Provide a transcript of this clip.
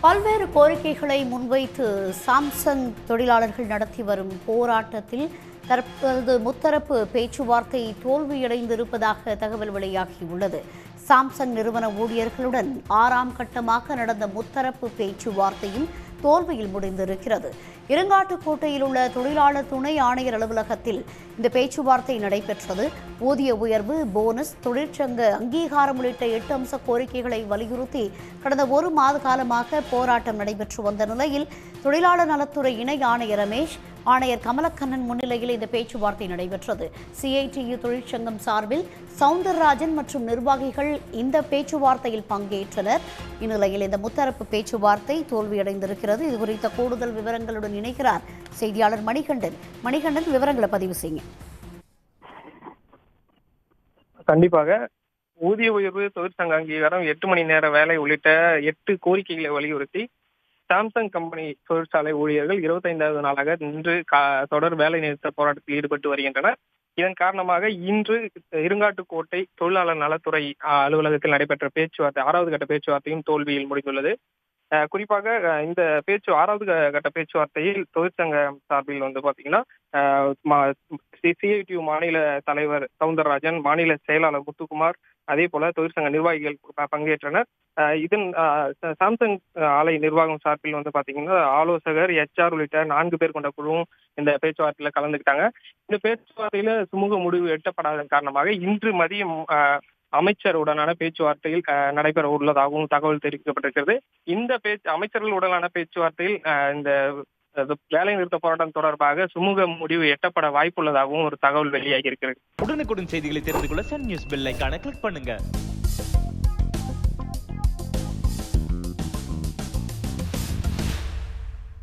பல்வேறு கோரிக்கைகளை முன்வைத்து சாம்சங் தொழிலாளர்கள் நடத்தி வரும் போராட்டத்தில் தற்போது முத்தரப்பு பேச்சுவார்த்தை தோல்வியடைந்திருப்பதாக தகவல் வெளியாகியுள்ளது. சாம்சங் நிறுவன ஊழியர்களுடன் 6ஆம் கட்டமாக நடந்த முத்தரப்பு பேச்சுவார்த்தையும் தோல்வியில் முடிந்திருக்கிறது. இருங்காட்டுக்கோட்டையில் உள்ள தொழிலாளர் துணை ஆணையர் அலுவலகத்தில் இந்த பேச்சுவார்த்தை நடைபெற்றது. ஊதிய உயர்வு, போனஸ், தொழிற்சங்க அங்கீகாரம் உள்ளிட்ட 8 அம்ச கோரிக்கைகளை வலியுறுத்தி கடந்த 1 மாத காலமாக போராட்டம் நடைபெற்று வந்த நிலையில் தொழிலாளர் நலத்துறை இணை ஆணையர் ரமேஷ், ஆணையர் கமலக்கண்ணன் முன்னிலையில் இந்த பேச்சுவார்த்தை நடைபெற்றது. CITU தொழிற்சங்கம் சார்பில் சவுந்தரராஜன் மற்றும் நிர்வாகிகள் இந்த பேச்சுவார்த்தையில் பங்கேற்றனர். இந்நிலையில் இந்த முத்தரப்பு பேச்சுவார்த்தை தோல்வியடைந்திருக்கிறது. இது குறித்த கூடுதல் விவரங்களுடன் இணைக்கிறார் செய்தியாளர் மணிகண்டன். மணிகண்டன், விவரங்களை பதிவு செய்யுங்க. கண்டிப்பாக ஊதிய உயர்வு, தொழிற்சங்க அங்கீகாரம், 8 மணி நேர வேலை உள்ளிட்ட 8 கோரிக்கைகளை வலியுறுத்தி சாம்சங் கம்பெனி தொழிற்சாலை ஊழியர்கள் 25வது நாளாக இன்று தொடர் வேலை நிறுத்த போராட்டத்தில் ஈடுபட்டு வருகின்றனர். இதன் காரணமாக இன்று இருங்காட்டுக்கோட்டை தொழிலாளர் நலத்துறை அலுவலகத்தில் நடைபெற்ற பேச்சுவார்த்தை 6வது கட்ட பேச்சுவார்த்தையும் தோல்வியில் முடிந்துள்ளது. குறிப்பாக இந்த 6வது கட்ட பேச்சுவார்த்தையில் தொழிற்சங்க சார்பில் பாத்தீங்கன்னா CITU மாநில தலைவர் சவுந்தரராஜன், மாநில செயலாளர் முத்துக்குமார், அதே போல தொழிற்சங்க நிர்வாகிகள் பங்கேற்றனர். இதன் சாம்சங் ஆலை நிர்வாகம் சார்பில் பாத்தீங்கன்னா ஆலோசகர், HR உள்ளிட்ட 4 பேர் கொண்ட குழுவும் இந்த பேச்சுவார்த்தையில கலந்துக்கிட்டாங்க. இந்த பேச்சுவார்த்தையில சுமூக முடிவு எட்டப்படாததன் காரணமாக இன்று மதியம் அமைச்சருடனான பேச்சுவார்த்தையில் நடைபெற உள்ளதாகவும் தகவல் தெரிவிக்கப்பட்டிருக்கிறது. இந்த அமைச்சர்களுடனான பேச்சுவார்த்தையில் இந்த வேலை நிறுத்த போராட்டம் தொடர்பாக சுமூக முடிவு எட்டப்பட வாய்ப்புள்ளதாகவும் ஒரு தகவல் வெளியாகி இருக்கிறது. உடனுக்குடன் செய்திகளை தெரிந்து கொள்ள சன் நியூஸ் பெல் ஐகானை கிளிக் பண்ணுங்க.